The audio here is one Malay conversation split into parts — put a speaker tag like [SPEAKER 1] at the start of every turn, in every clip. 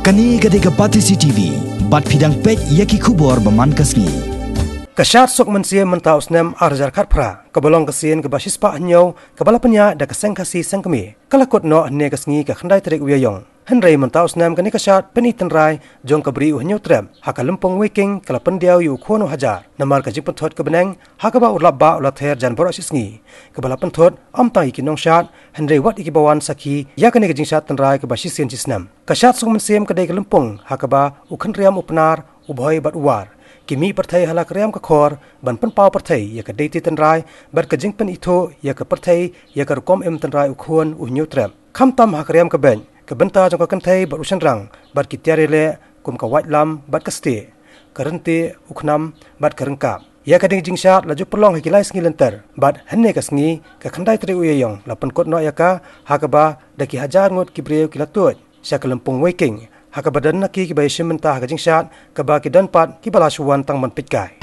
[SPEAKER 1] Kani gade ka pati CCTV, bat pidang pek yaki kubor baman kasni.
[SPEAKER 2] Kasyat sok mensia mentaus nem arjar karpra, kebolong kesien ke basis pak nyau, kebala penya da keseng kasi sengkemi. Kalakot no ne kesngi ke khandai terik uyayong. Henry mentaus nem kani kasyat peni tenrai jong kebri nyau trem, haka lempong waking kala pendiau yu kono hajar. Namar kajik pentot ke beneng, haka ba ulap ba ulather jan borak sisngi. Kebala pentot am tang iki nong syat, Henry wat iki bawan saki, ya kani kajing syat tenrai ke basis sien cisnem. Kasyat sok mensiem kedai ke lempong, haka ba ukhan riam upnar, ubhoi bat uwar. Kimi partai halak riam ke khor ban penpau partai ya ke deiti tenrai bat ke jingpen itu ya ke partai ya ke rukom tenrai ukhon unyu trem kham tam hak riam ke ben ke benta jong ke kentai bat usan rang bat ki tiare le kum ka white lam bat ke sti karenti ukhnam bat ke rengkap ya ke ding jingshat laju perlong hikilai sngi lenter bat henne ke sngi ke khandai tri uyayong lapan kot no ya ka hakaba daki hajar ngot ki breu kilatut sya ke lempung waking haka badan naki ki bai shimenta haka jingshat ka ba ki dan pat ki bala shuwan tang man pitkai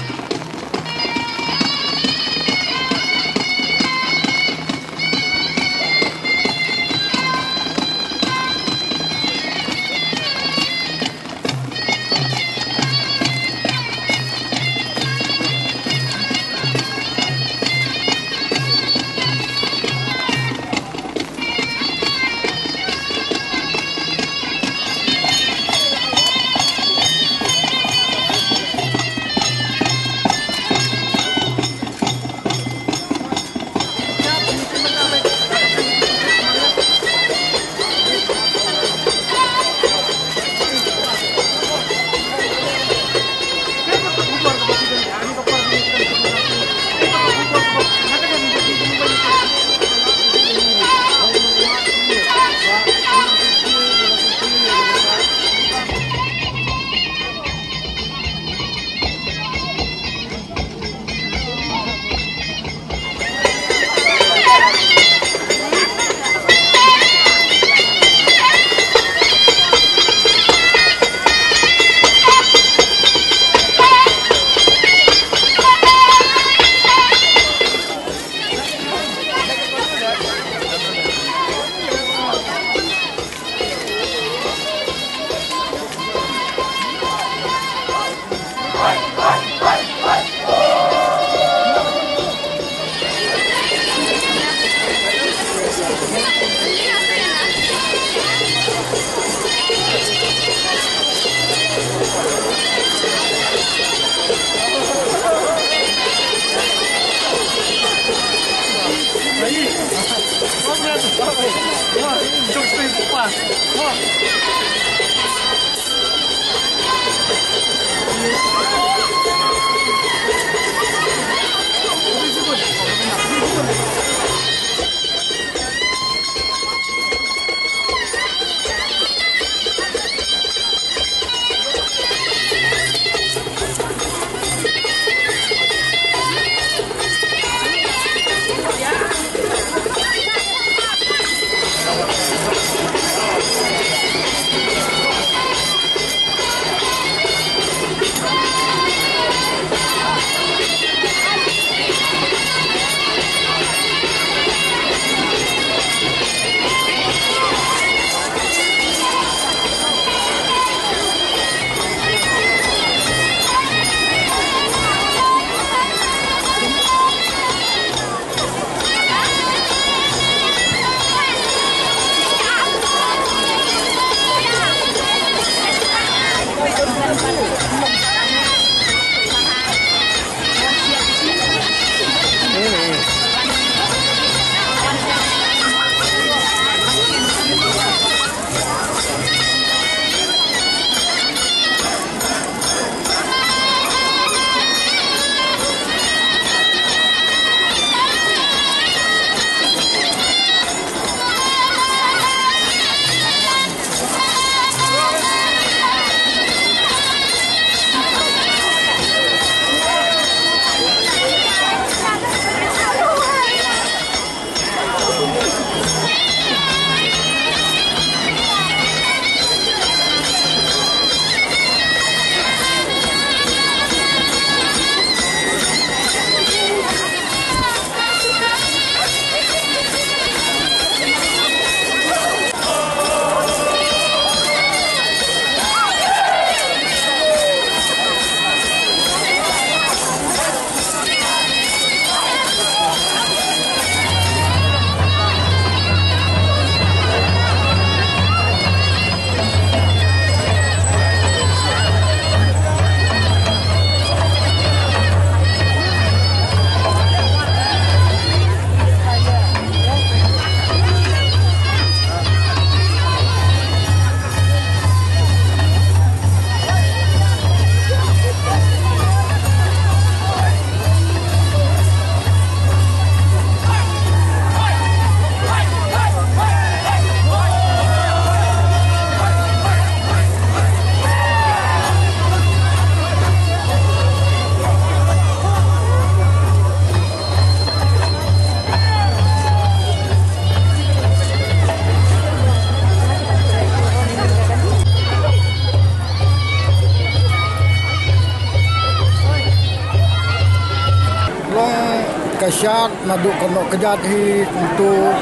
[SPEAKER 3] kasyat naduk kono kejat hi untuk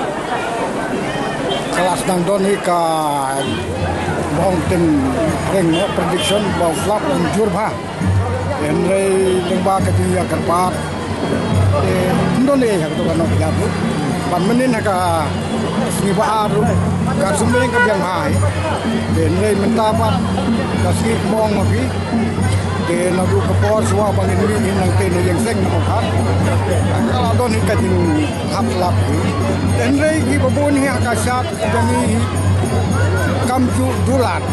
[SPEAKER 3] kelas nang don hi ka bong tin reng prediction bau flap jur bha en rei lengba ka dia kerpat don ni ha to kono kejat ban menin ha ka si ba aru ka sumeng ka biang hai en rei mentapat ka si mong ma pi ke nadu kapor suwa bangin ni nang te no yang seng no khat kalau don hi ka jing hap lap en rei ki babon hi akasat dani kam ju dulat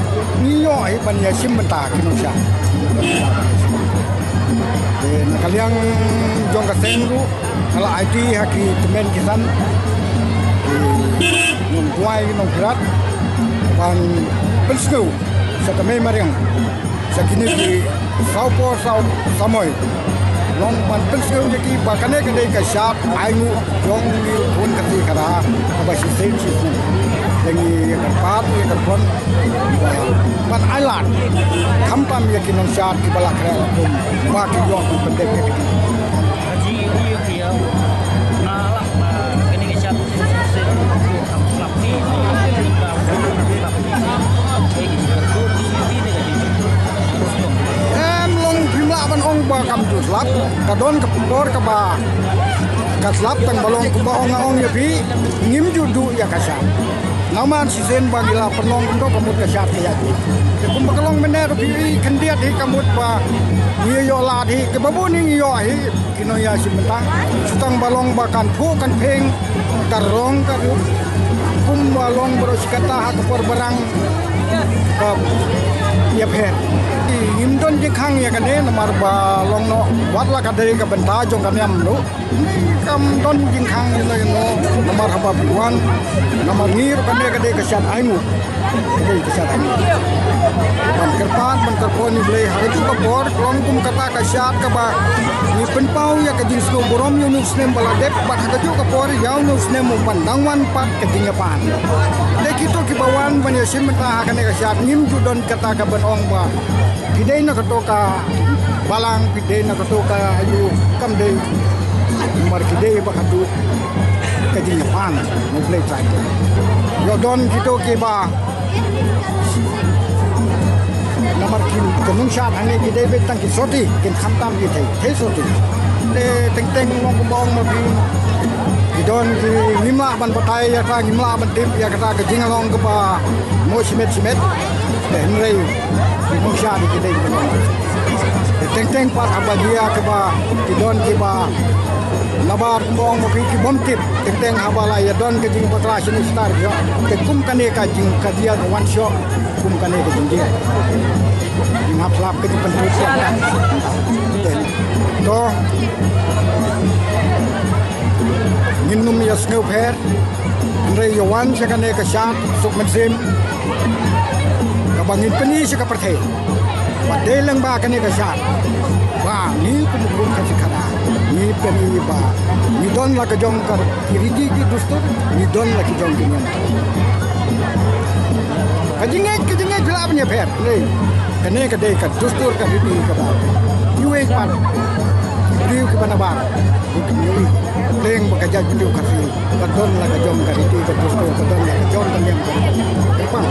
[SPEAKER 3] ni yo ai ban ya sim menta ki no sha en kaliang jong ka seng ru kala IT haki temen kisan nung kuai nung kirat ban pensnu sa kami mariang sa kini ki saupo sau samoy long ban pensnu ki bakane ka dei ka sharp aingu jong ni pun ka ti kara ba si sen si lengi ka pat ni ka pon ban ailat kampam ya ki nong sharp ki balak ra kum ba ki yo ku pendek ki
[SPEAKER 4] haji ni ki ya na lah kini ka sharp sen slap ni
[SPEAKER 3] ban ong ba kam tu slap ka don ka por ka ba ka slap tang balong ku ba ong ya bi ngim ju du ya ka sha naman si sen ba gila penong ndo kamut ka sha ya ji ku ba kalong mene ro bi kan dia di kamut ba ni yo la di ke ba bu ni yo hi kino ya si mentang sutang balong ba kan pu kan peng ka rong ka ru kum balong bro sikata ha por barang ka ya pher ngim don je khang ya kan namar ba long no wat la ka dei ka benta jong kan yam no kam don jing khang ni no namar ha ba buan namar ngir kan ka dei ka sat aingu dei ka sat aingu ban kerpat ban kerpon ni blei hari tu ka por klong kum kata ka sat ka ba ni pen pau ya ka jing sno borom yu nu snem bala dep bat ka ju ka por yaw nu snem mu pandangwan pat ka jing pan de kito ki bawan ban ya sim ta ha kan ka sat ngim ju don kata ka ban ong ba pidei na katoka balang pidei na katoka ayu kam dei mar pidei ba hadu kajing pan mo play try yo don kito ke ba namar kin kanung shat ane pidei be tang ki soti kin kham tam ki thei soti te teng teng ngong bong ma bi don ki nimla ban batai ya ta nimla ban tip ya kata kajing long ke ba mo simet en rei di Malaysia di kedai teng-teng pat abadia ke ba di don ke ba nabar bong mo ki bom tip teng-teng habala ya don ke jing patra sini star yo ke kum kane ka jing ka dia one shot kum kane ke jing dia ngap lap ke pentu siap to minum ya snow fair rei yo wan sekane ka shat suk mesim bangin peni si ka perthai badelang ba kani ka shat ba ni kumukun ka sikara ni peni ba ni don la ka jong kar kirigi ki dustur ni don la ki jong kinyan kajinge gelap nya pher le kane ka dei ka dustur ka ridi ka ba yuwe pan diu ki bana ba leng ba ka ja diu ka si ka don la ka jong ka ridi ka dustur ka don la ka jong ka nyam ka pang